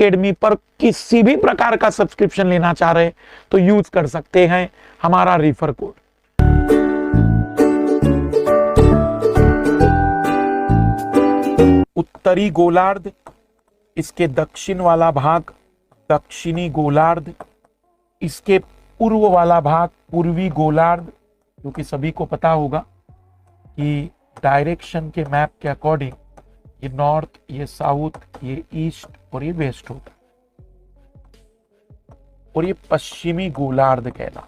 Academy पर किसी भी प्रकार का सब्सक्रिप्शन लेना चाह रहे तो यूज कर सकते हैं हमारा रेफर कोड। उत्तरी गोलार्ध, इसके दक्षिण वाला भाग दक्षिणी गोलार्ध, इसके पूर्व वाला भाग पूर्वी गोलार्ध, क्योंकि सभी को पता होगा कि डायरेक्शन के मैप के अकॉर्डिंग ये नॉर्थ, ये साउथ, ये ईस्ट और ये वेस्ट होता है, और ये पश्चिमी गोलार्ध कहला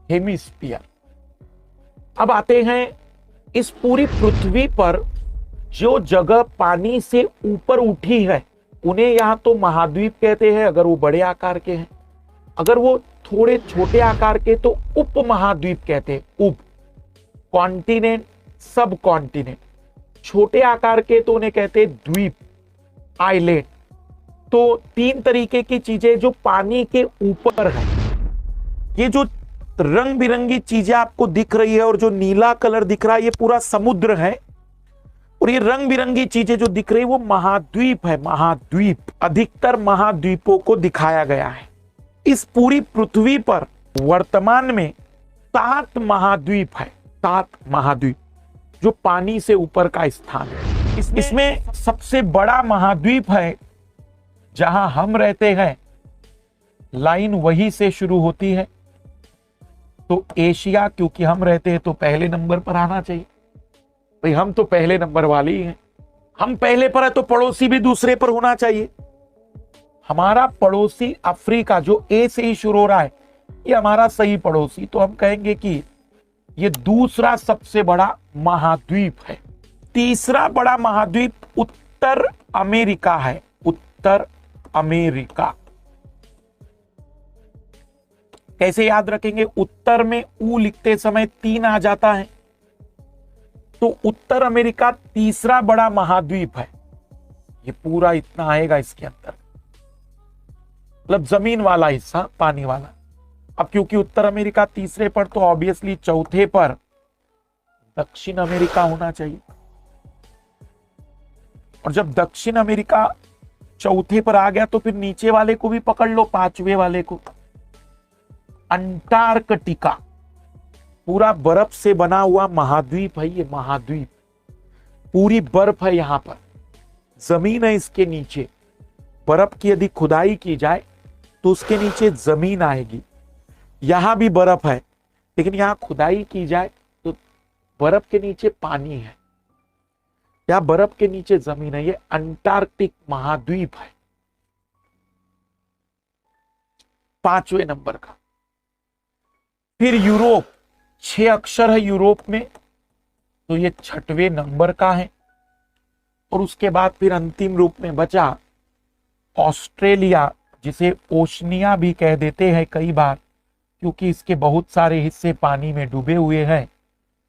हेमिस्फीयर। अब आते हैं इस पूरी पृथ्वी पर जो जगह पानी से ऊपर उठी है उन्हें यहां तो महाद्वीप कहते हैं अगर वो बड़े आकार के हैं, अगर वो थोड़े छोटे आकार के तो उप महाद्वीप कहते हैं। उप कॉन्टिनेंट, सब कॉन्टिनेंट, छोटे आकार के तो उन्हें कहते हैं द्वीप, आइलैंड। तो तीन तरीके की चीजें जो पानी के ऊपर है। ये जो रंग बिरंगी चीजें आपको दिख रही है और जो नीला कलर दिख रहा है ये पूरा समुद्र है, और ये रंग बिरंगी चीजें जो दिख रही है वो महाद्वीप है। महाद्वीप, अधिकतर महाद्वीपों को दिखाया गया है। इस पूरी पृथ्वी पर वर्तमान में 7 महाद्वीप है, 7 महाद्वीप जो पानी से ऊपर का स्थान है। इसमें सबसे बड़ा महाद्वीप है जहां हम रहते हैं, लाइन वहीं से शुरू होती है, तो एशिया, क्योंकि हम रहते हैं तो पहले नंबर पर आना चाहिए भाई, हम तो पहले नंबर वाले ही हैं। हम पहले पर है तो पड़ोसी भी दूसरे पर होना चाहिए। हमारा पड़ोसी अफ्रीका जो ए से ही शुरू हो रहा है ये हमारा सही पड़ोसी, तो हम कहेंगे कि ये दूसरा सबसे बड़ा महाद्वीप है। तीसरा बड़ा महाद्वीप उत्तर अमेरिका है, उत्तर अमेरिका। कैसे याद रखेंगे? उत्तर में ऊ लिखते समय 3 आ जाता है, तो उत्तर अमेरिका तीसरा बड़ा महाद्वीप है। ये पूरा इतना आएगा इसके अंदर, मतलब जमीन वाला हिस्सा, पानी वाला। अब क्योंकि उत्तर अमेरिका तीसरे पर, तो ऑब्वियसली चौथे पर दक्षिण अमेरिका होना चाहिए। और जब दक्षिण अमेरिका चौथे पर आ गया तो फिर नीचे वाले को भी पकड़ लो, 5वें वाले को, अंटार्कटिका। पूरा बर्फ से बना हुआ महाद्वीप है ये महाद्वीप, पूरी बर्फ है यहां पर, जमीन है इसके नीचे। बर्फ की यदि खुदाई की जाए तो उसके नीचे जमीन आएगी। यहां भी बर्फ है, लेकिन यहां खुदाई की जाए तो बर्फ के नीचे पानी है, यहां बर्फ के नीचे जमीन है। ये अंटार्कटिक महाद्वीप है, 5वें नंबर का। फिर यूरोप, 6 अक्षर है यूरोप में, तो ये 6वें नंबर का है। और उसके बाद फिर अंतिम रूप में बचा ऑस्ट्रेलिया, जिसे ओशनिया भी कह देते हैं कई बार, क्योंकि इसके बहुत सारे हिस्से पानी में डूबे हुए हैं।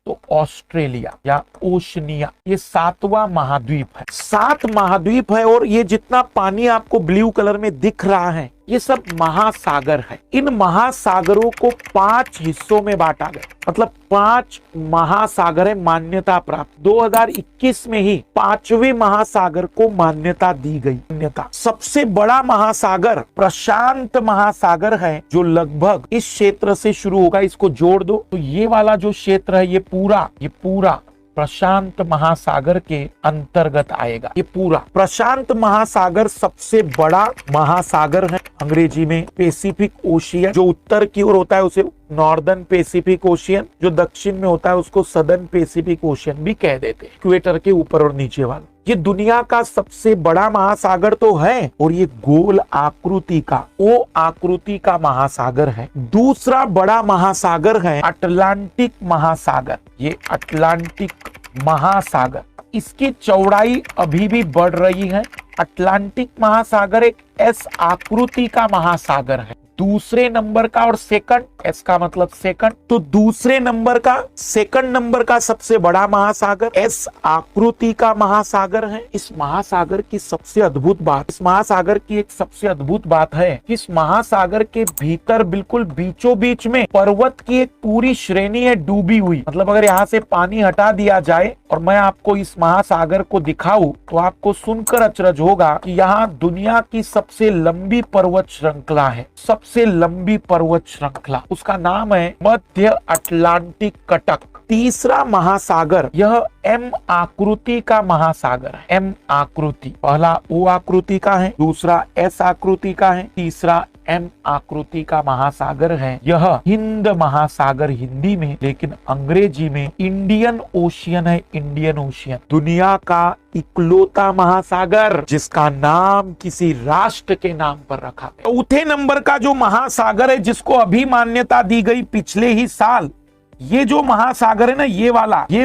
तो ऑस्ट्रेलिया या ओशनिया, ये 7वां महाद्वीप है। 7 महाद्वीप है, और ये जितना पानी आपको ब्लू कलर में दिख रहा है ये सब महासागर है। इन महासागरों को 5 हिस्सों में बांटा गया, मतलब 5 महासागर है मान्यता प्राप्त। 2021 में ही 5वें महासागर को मान्यता दी गई। मान्यता सबसे बड़ा महासागर प्रशांत महासागर है, जो लगभग इस क्षेत्र से शुरू होगा। इसको जोड़ दो तो ये वाला जो क्षेत्र है ये पूरा प्रशांत महासागर के अंतर्गत आएगा। ये पूरा प्रशांत महासागर सबसे बड़ा महासागर है। अंग्रेजी में पैसिफिक ओशियन, जो उत्तर की ओर होता है उसे नॉर्दर्न पैसिफिक ओशियन, जो दक्षिण में होता है उसको सदर्न पैसिफिक ओशियन भी कह देते हैं। इक्वेटर के ऊपर और नीचे वाला ये दुनिया का सबसे बड़ा महासागर तो है, और ये गोल आकृति का, ओ आकृति का महासागर है। दूसरा बड़ा महासागर है अटलांटिक महासागर। ये अटलांटिक महासागर, इसकी चौड़ाई अभी भी बढ़ रही है। अटलांटिक महासागर एक एस आकृति का महासागर है। दूसरे नंबर का और सेकंड एस का मतलब सेकंड। तो दूसरे नंबर का, सेकंड नंबर का सबसे बड़ा महासागर एस आकृति का महासागर है। इस महासागर की सबसे अद्भुत बात, इस महासागर की एक सबसे अद्भुत बात है कि इस महासागर के भीतर बिल्कुल बीचों बीच में पर्वत की एक पूरी श्रेणी है डूबी हुई। मतलब अगर यहाँ से पानी हटा दिया जाए और मैं आपको इस महासागर को दिखाऊं तो आपको सुनकर अचरज होगा कि यहाँ दुनिया की सबसे लंबी पर्वत श्रृंखला है। सबसे लंबी पर्वत श्रृंखला, उसका नाम है मध्य अटलांटिक कटक। तीसरा महासागर यह एम आकृति का महासागर है। एम आकृति, पहला ओ आकृति का है, दूसरा एस आकृति का है, तीसरा एम आकृति का महासागर है। यह हिंद महासागर हिंदी में, लेकिन अंग्रेजी में इंडियन ओशियन है। इंडियन ओशियन दुनिया का इकलौता महासागर जिसका नाम किसी राष्ट्र के नाम पर रखा गया। चौथे नंबर का जो महासागर है जिसको अभी मान्यता दी गई पिछले ही साल, ये जो महासागर है ना, ये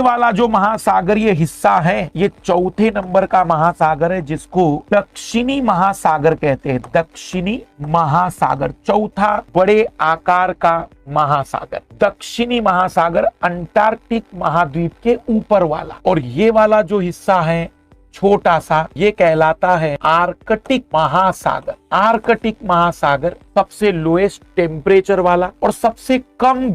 वाला जो महासागरीय हिस्सा है, ये चौथे नंबर का महासागर है जिसको दक्षिणी महासागर कहते हैं। दक्षिणी महासागर, चौथा बड़े आकार का महासागर, दक्षिणी महासागर अंटार्कटिक महाद्वीप के ऊपर वाला। और ये वाला जो हिस्सा है छोटा सा, ये कहलाता है आर्कटिक महासागर। आर्कटिक महासागर सबसे लोएस्ट टेम्परेचर वाला और सबसे कम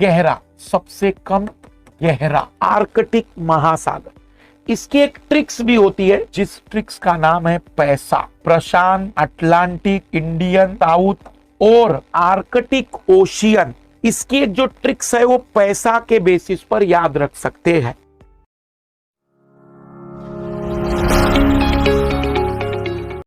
गहरा आर्कटिक महासागर। इसकी एक ट्रिक्स भी होती है जिस ट्रिक्स का नाम है पैसा। प्रशांत, अटलांटिक, इंडियन, साउथ और आर्कटिक ओशियन, इसकी एक जो ट्रिक्स है वो पैसा के बेसिस पर याद रख सकते हैं।